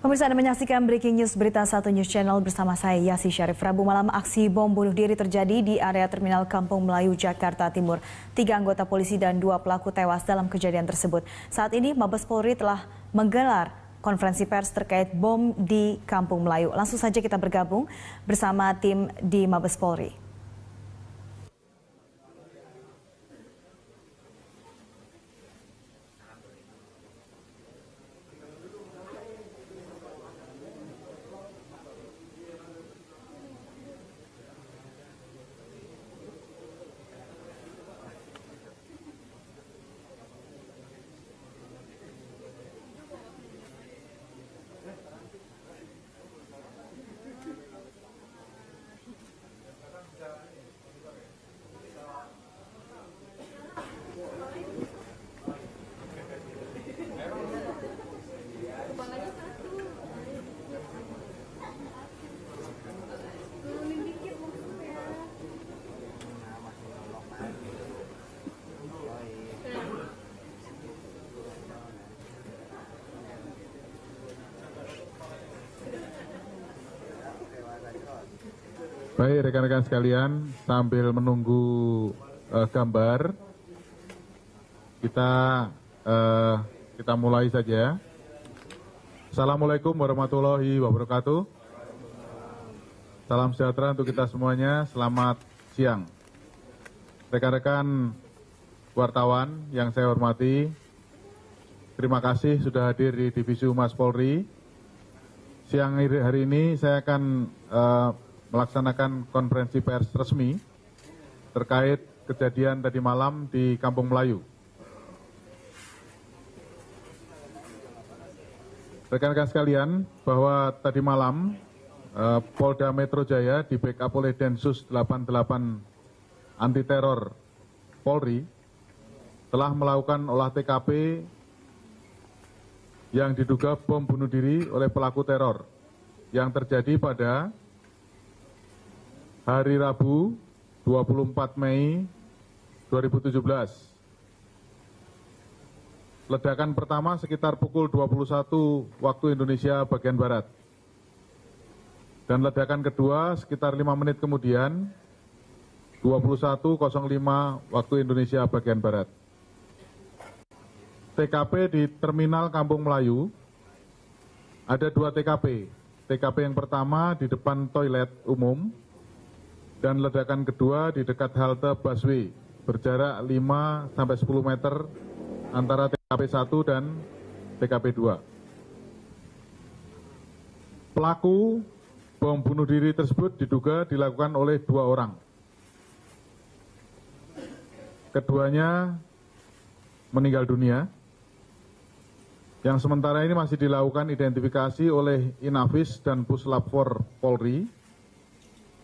Pemirsa, Anda menyaksikan Breaking News Berita 1 News Channel bersama saya Yasi Syarif. Rabu malam aksi bom bunuh diri terjadi di area Terminal Kampung Melayu, Jakarta Timur. 3 anggota polisi dan 2 pelaku tewas dalam kejadian tersebut. Saat ini Mabes Polri telah menggelar konferensi pers terkait bom di Kampung Melayu. Langsung saja kita bergabung bersama tim di Mabes Polri. Baik, rekan-rekan sekalian, sambil menunggu gambar, kita mulai saja. Assalamualaikum warahmatullahi wabarakatuh. Salam sejahtera untuk kita semuanya. Selamat siang. Rekan-rekan wartawan yang saya hormati, terima kasih sudah hadir di Divisi Humas Polri. Siang hari ini saya akan melaksanakan konferensi pers resmi terkait kejadian tadi malam di Kampung Melayu. Rekan-rekan sekalian, bahwa tadi malam Polda Metro Jaya di backup oleh Densus 88 Anti Teror Polri telah melakukan olah TKP yang diduga bom bunuh diri oleh pelaku teror yang terjadi pada hari Rabu 24 Mei 2017. Ledakan pertama sekitar pukul 21 waktu Indonesia bagian Barat. Dan ledakan kedua sekitar 5 menit kemudian 21.05 waktu Indonesia bagian Barat. TKP di Terminal Kampung Melayu ada 2 TKP. TKP yang pertama di depan toilet umum, dan ledakan kedua di dekat halte busway berjarak 5-10 meter antara TKP 1 dan TKP 2. Pelaku bom bunuh diri tersebut diduga dilakukan oleh 2 orang. Keduanya meninggal dunia, yang sementara ini masih dilakukan identifikasi oleh Inavis dan Puslap 4 Polri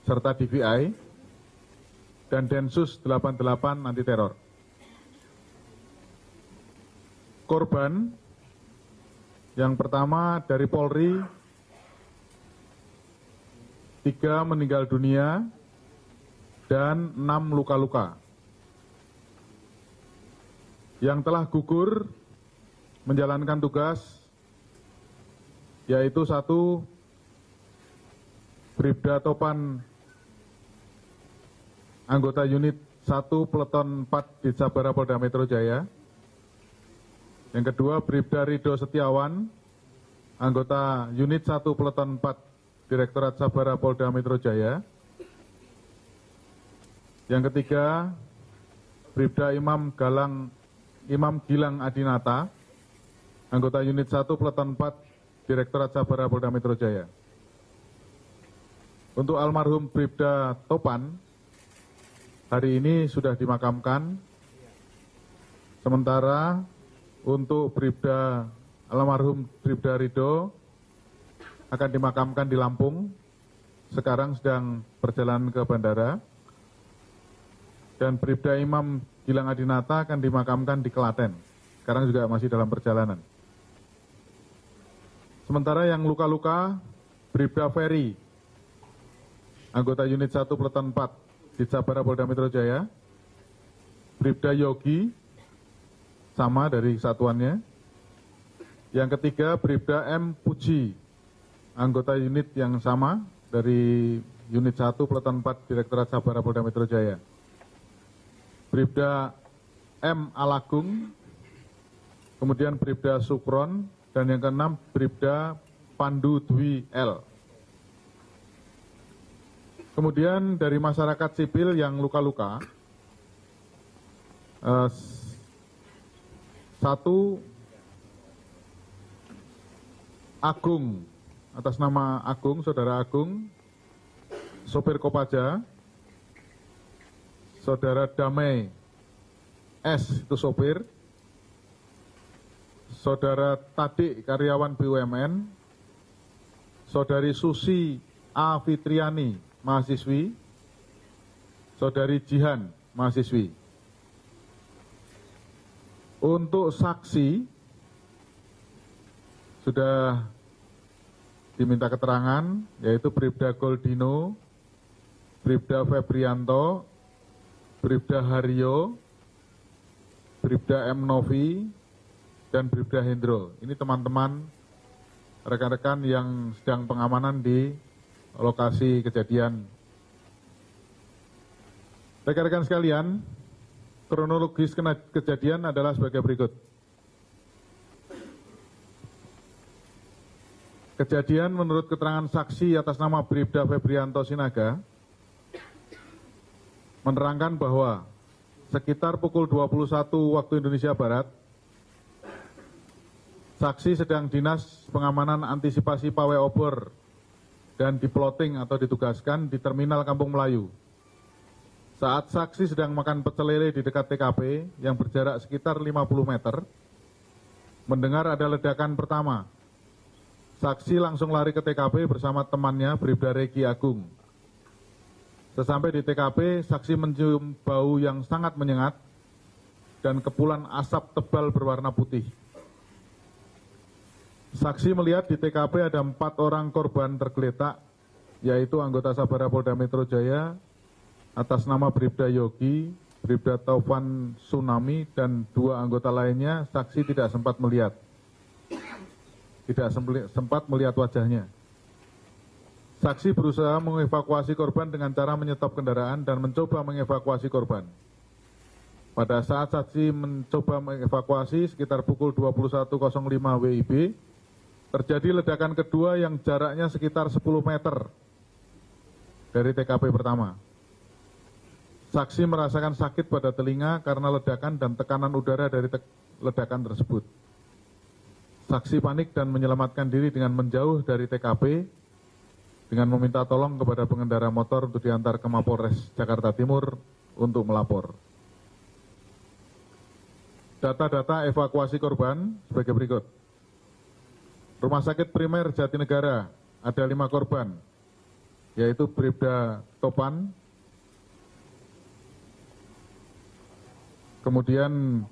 serta DVI dan Densus 88 Anti Teror. Korban yang pertama dari Polri, 3 meninggal dunia dan 6 luka-luka. Yang telah gugur menjalankan tugas yaitu 1 Bribda Topan, anggota unit 1 Peleton 4 di Sabara Polda Metro Jaya. Yang kedua Bribda Rido Setiawan, anggota unit 1 Peleton 4 Direktorat Sabara Polda Metro Jaya. Yang ketiga Bribda Imam Gilang Adinata, anggota unit 1 Peleton 4 Direktorat Sabara Polda Metro Jaya. Untuk almarhum Bribda Topan hari ini sudah dimakamkan. Sementara untuk almarhum Bribda Rido akan dimakamkan di Lampung. Sekarang sedang perjalanan ke bandara. Dan Bribda Imam Gilang Adinata akan dimakamkan di Klaten. Sekarang juga masih dalam perjalanan. Sementara yang luka-luka, Bribda Ferry, anggota unit 1 Peleton 4 di Sabara Polda Metro Jaya. Bribda Yogi, sama dari satuannya. Yang ketiga Bribda M. Puji, anggota unit yang sama dari unit 1 Peleton 4 Direktorat Sabara Polda Metro Jaya. Bribda M. Alagung, kemudian Bribda Supron, dan yang keenam Bribda Pandu Dwi L. Kemudian dari masyarakat sipil yang luka-luka, satu Agung, atas nama Agung, saudara Agung, sopir Kopaja. Saudara Damai S, itu sopir. Saudara Tadik, karyawan BUMN. Saudari Susi A. Fitriani, mahasiswi. Saudari Jihan, mahasiswi. Untuk saksi, sudah diminta keterangan, yaitu Bribda Goldino, Bribda Febrianto, Bribda Haryo, Bribda M. Novi, dan Bribda Hendro. Ini teman-teman rekan-rekan yang sedang pengamanan di lokasi kejadian. Rekan-rekan sekalian, kronologis kejadian adalah sebagai berikut. Kejadian menurut keterangan saksi atas nama Bribda Febrianto Sinaga menerangkan bahwa sekitar pukul 21 waktu Indonesia Barat, saksi sedang dinas pengamanan antisipasi pawai obor dan diploting atau ditugaskan di Terminal Kampung Melayu. Saat saksi sedang makan pecel lele di dekat TKP yang berjarak sekitar 50 meter, mendengar ada ledakan pertama. Saksi langsung lari ke TKP bersama temannya Bribda Regi Agung. Sesampai di TKP, saksi mencium bau yang sangat menyengat dan kepulan asap tebal berwarna putih. Saksi melihat di TKP ada 4 orang korban tergeletak, yaitu anggota Sabara Polda Metro Jaya atas nama Bribda Yogi, Bribda Taufan Tsunami, dan 2 anggota lainnya saksi tidak sempat melihat. Tidak sempat melihat wajahnya. Saksi berusaha mengevakuasi korban dengan cara menyetop kendaraan dan mencoba mengevakuasi korban. Pada saat saksi mencoba mengevakuasi sekitar pukul 21.05 WIB, terjadi ledakan kedua yang jaraknya sekitar 10 meter dari TKP pertama. Saksi merasakan sakit pada telinga karena ledakan dan tekanan udara dari ledakan tersebut. Saksi panik dan menyelamatkan diri dengan menjauh dari TKP dengan meminta tolong kepada pengendara motor untuk diantar ke Mapolres Jakarta Timur untuk melapor. Data-data evakuasi korban sebagai berikut. Rumah Sakit Primer Jatinegara ada 5 korban, yaitu Bribda Topan, kemudian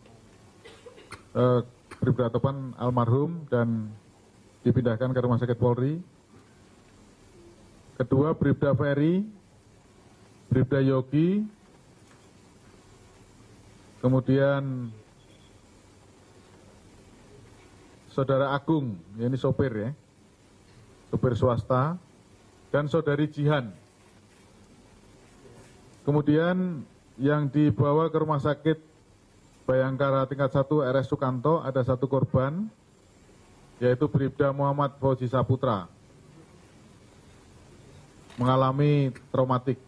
Bribda Topan almarhum dan dipindahkan ke Rumah Sakit Polri. Kedua, Bribda Ferry, Bribda Yogi, kemudian Saudara Agung, ini sopir ya, sopir swasta, dan Saudari Jihan. Kemudian yang dibawa ke Rumah Sakit Bayangkara tingkat 1 RS Sukanto ada 1 korban, yaitu Bribda Muhammad Fauzi Saputra, mengalami traumatik.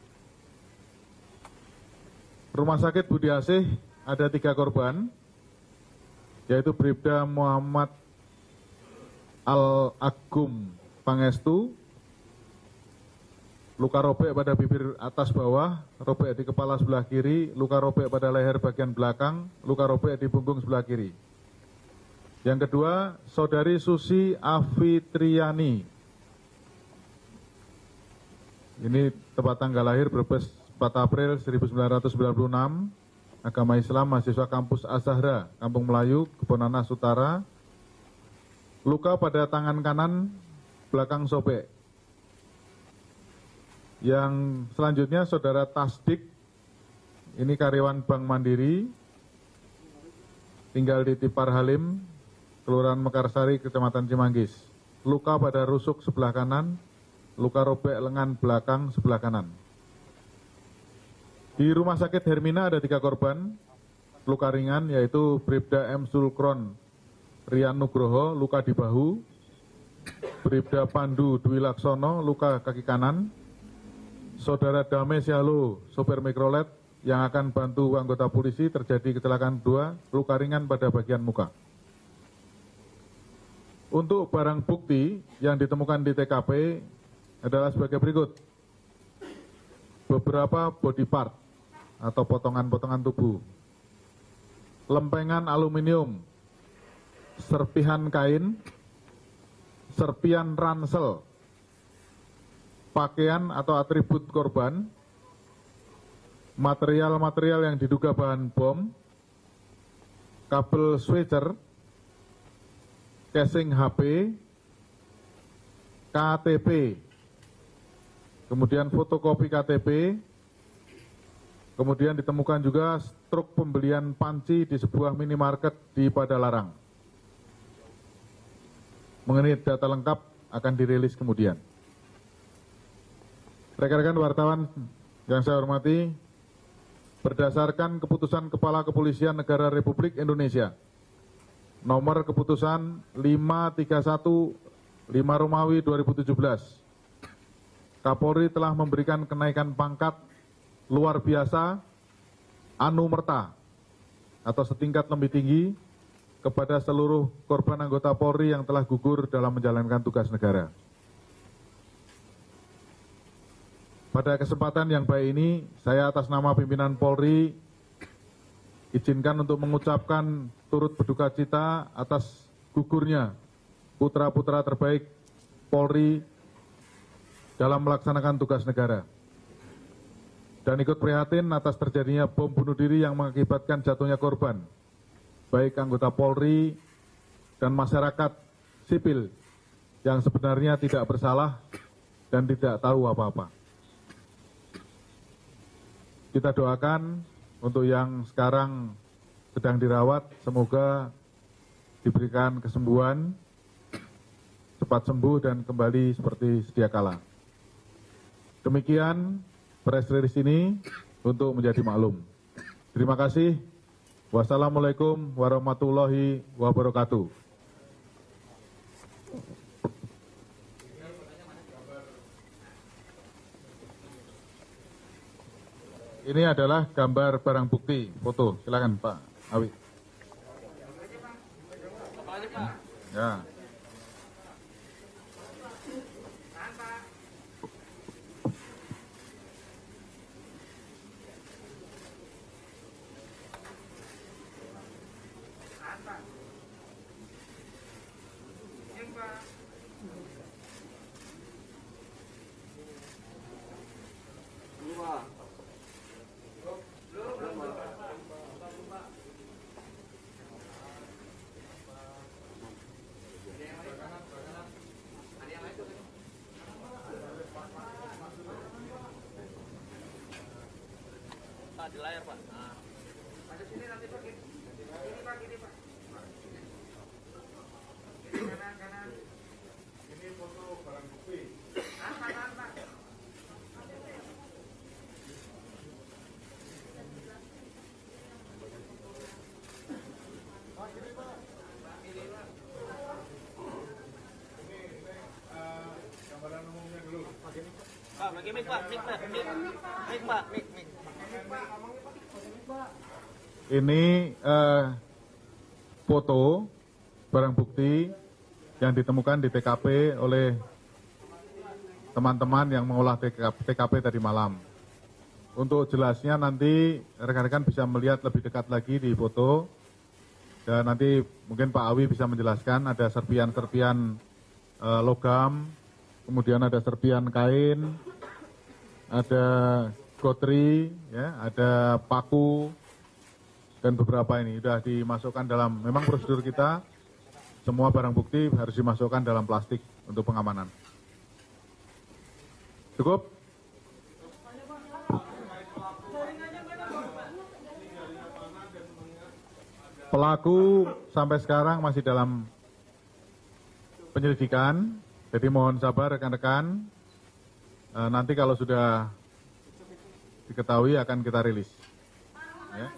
Rumah Sakit Budi Asih ada 3 korban, yaitu Bribda Muhammad Al-Agum Pangestu, luka robek pada bibir atas bawah, robek di kepala sebelah kiri, luka robek pada leher bagian belakang, luka robek di punggung sebelah kiri. Yang kedua, Saudari Susi Afitriani. Ini tempat tanggal lahir Brebes 4 April 1996, agama Islam, mahasiswa kampus Az-Zahra, Kampung Melayu, Kebonanas Utara. Luka pada tangan kanan belakang sobek. Yang selanjutnya Saudara Tasdik, ini karyawan Bank Mandiri, tinggal di Tipar Halim, Kelurahan Mekarsari, Kecamatan Cimanggis. luka pada rusuk sebelah kanan, luka robek lengan belakang sebelah kanan. Di Rumah Sakit Hermina ada 3 korban luka ringan, yaitu Bribda M. Sulkron Rian Nugroho, luka di bahu, Bribda Pandu Dwi Laksono, luka kaki kanan, Saudara Dame Syahlo, sopir mikrolet yang akan bantu anggota polisi, terjadi kecelakaan 2, luka ringan pada bagian muka. Untuk barang bukti yang ditemukan di TKP adalah sebagai berikut. Beberapa body part atau potongan-potongan tubuh, lempengan aluminium, serpihan kain, serpian ransel, pakaian atau atribut korban, material-material yang diduga bahan bom, kabel switcher, casing HP, KTP, kemudian fotokopi KTP, kemudian ditemukan juga truk pembelian panci di sebuah minimarket di Padalarang. Mengenai data lengkap akan dirilis kemudian. Rekan-rekan wartawan yang saya hormati, berdasarkan keputusan Kepala Kepolisian Negara Republik Indonesia nomor keputusan 531 5 Romawi 2017, Kapolri telah memberikan kenaikan pangkat luar biasa anumerta atau setingkat lebih tinggi kepada seluruh korban anggota Polri yang telah gugur dalam menjalankan tugas negara. Pada kesempatan yang baik ini, saya atas nama pimpinan Polri izinkan untuk mengucapkan turut berduka cita atas gugurnya putra-putra terbaik Polri dalam melaksanakan tugas negara. Dan ikut prihatin atas terjadinya bom bunuh diri yang mengakibatkan jatuhnya korban, baik anggota Polri dan masyarakat sipil yang sebenarnya tidak bersalah dan tidak tahu apa-apa. Kita doakan untuk yang sekarang sedang dirawat, semoga diberikan kesembuhan, cepat sembuh dan kembali seperti sedia kala. Demikian press release ini untuk menjadi maklum. Terima kasih. Wassalamualaikum warahmatullahi wabarakatuh. Ini adalah gambar barang bukti, foto. Silakan Pak Awi. Ya. Di layar Pak. Nah. Pada sini nanti Pak. Ini Pak, ini Pak. Ini kanan. Ini foto barang bukti. Kanan Pak. Gambaran umumnya dulu. Pak, bagi mic Pak, mic Pak. Ini foto barang bukti yang ditemukan di TKP oleh teman-teman yang mengolah TKP tadi malam. Untuk jelasnya nanti rekan-rekan bisa melihat lebih dekat lagi di foto. Dan nanti mungkin Pak Awi bisa menjelaskan ada serpian-serpian logam, kemudian ada serpian kain, ada gotri, ya, ada paku, dan beberapa ini sudah dimasukkan dalam, memang prosedur kita, semua barang bukti harus dimasukkan dalam plastik untuk pengamanan. Cukup? Pelaku sampai sekarang masih dalam penyelidikan, jadi mohon sabar rekan-rekan. Nanti kalau sudah diketahui akan kita rilis. Ya.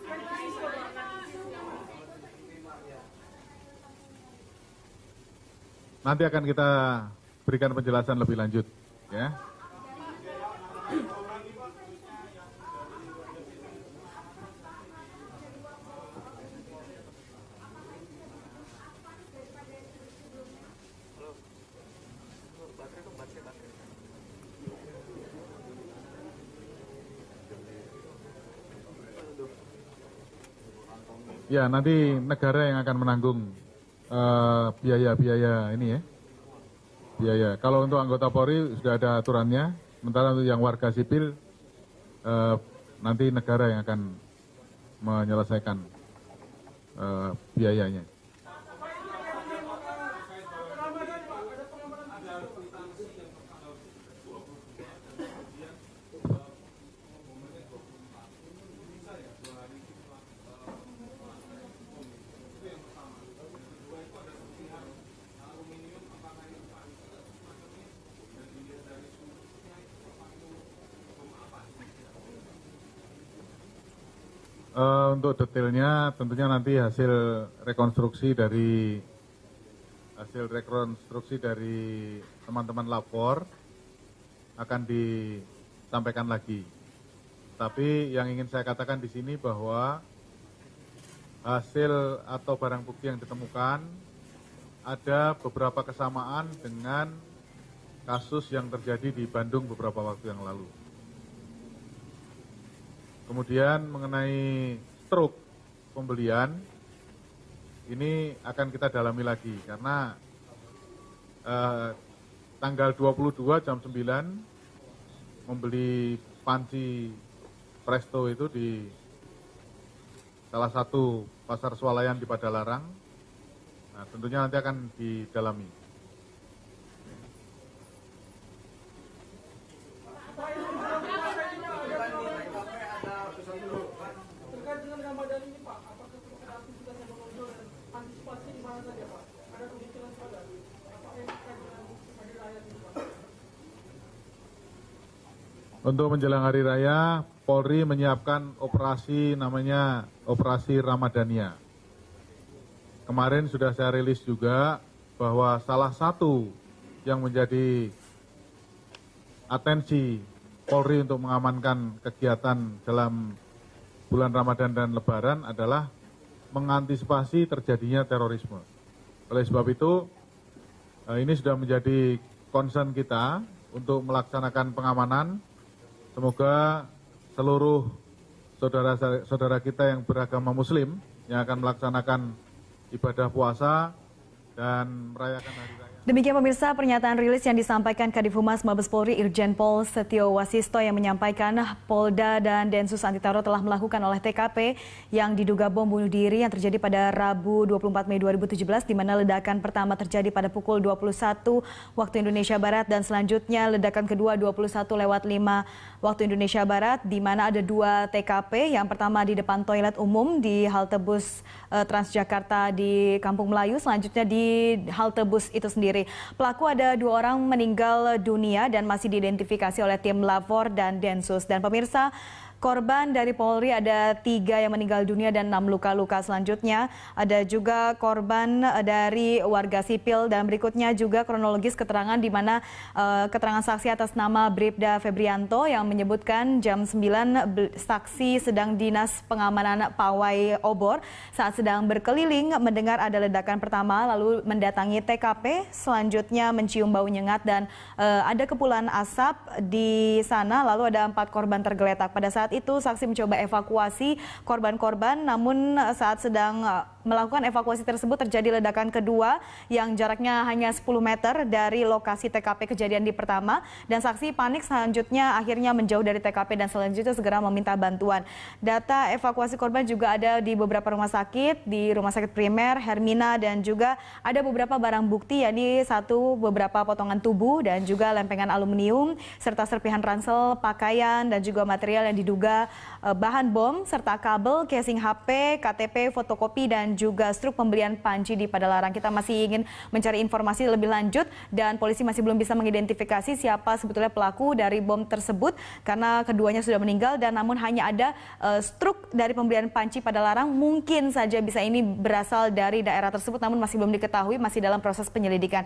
Nanti akan kita berikan penjelasan lebih lanjut. Ya. Ya, nanti negara yang akan menanggung biaya-biaya ini ya. Biaya. Kalau untuk anggota Polri sudah ada aturannya, sementara untuk yang warga sipil nanti negara yang akan menyelesaikan biayanya. Untuk detailnya tentunya nanti hasil rekonstruksi dari teman-teman lapor akan disampaikan lagi. Tapi yang ingin saya katakan di sini bahwa hasil atau barang bukti yang ditemukan ada beberapa kesamaan dengan kasus yang terjadi di Bandung beberapa waktu yang lalu. Kemudian mengenai struk pembelian, ini akan kita dalami lagi karena tanggal 22 jam 9 membeli panci Presto itu di salah satu pasar swalayan di Padalarang. Nah, tentunya nanti akan didalami. Untuk menjelang hari raya, Polri menyiapkan operasi namanya Operasi Ramadhania. Kemarin sudah saya rilis juga bahwa salah satu yang menjadi atensi Polri untuk mengamankan kegiatan dalam bulan Ramadan dan Lebaran adalah mengantisipasi terjadinya terorisme. Oleh sebab itu, ini sudah menjadi concern kita untuk melaksanakan pengamanan. Semoga seluruh saudara-saudara kita yang beragama Muslim yang akan melaksanakan ibadah puasa dan merayakan hari raya. Demikian pemirsa pernyataan rilis yang disampaikan Kadif Humas Mabes Polri Irjen Pol Setio Wasisto yang menyampaikan Polda dan Densus Anti Teror telah melakukan olah TKP yang diduga bom bunuh diri yang terjadi pada Rabu 24 Mei 2017 di mana ledakan pertama terjadi pada pukul 21 waktu Indonesia Barat dan selanjutnya ledakan kedua 21:05 waktu Indonesia Barat di mana ada 2 TKP. Yang pertama di depan toilet umum di halte bus Transjakarta di Kampung Melayu, selanjutnya di halte bus itu sendiri. Pelaku ada 2 orang meninggal dunia dan masih diidentifikasi oleh tim Lapor dan Densus. Dan pemirsa, korban dari Polri ada 3 yang meninggal dunia dan 6 luka-luka. Selanjutnya ada juga korban dari warga sipil dan berikutnya juga kronologis keterangan di mana keterangan saksi atas nama Bribda Febrianto yang menyebutkan jam 9 saksi sedang dinas pengamanan pawai obor saat sedang berkeliling mendengar ada ledakan pertama lalu mendatangi TKP, selanjutnya mencium bau nyengat dan ada kepulan asap di sana lalu ada 4 korban tergeletak. Pada saat itu saksi mencoba evakuasi korban-korban, namun saat sedang melakukan evakuasi tersebut terjadi ledakan kedua yang jaraknya hanya 10 meter dari lokasi TKP kejadian di pertama dan saksi panik selanjutnya akhirnya menjauh dari TKP dan selanjutnya segera meminta bantuan. Data evakuasi korban juga ada di beberapa rumah sakit, di Rumah Sakit Primer, Hermina dan juga ada beberapa barang bukti yakni beberapa potongan tubuh dan juga lempengan aluminium serta serpihan ransel, pakaian dan juga material yang diduga bahan bom serta kabel, casing HP, KTP, fotokopi dan dan juga struk pembelian panci di Padalarang. Kita masih ingin mencari informasi lebih lanjut dan polisi masih belum bisa mengidentifikasi siapa sebetulnya pelaku dari bom tersebut karena keduanya sudah meninggal dan namun hanya ada struk dari pembelian panci Padalarang. Mungkin saja bisa ini berasal dari daerah tersebut namun masih belum diketahui, masih dalam proses penyelidikan.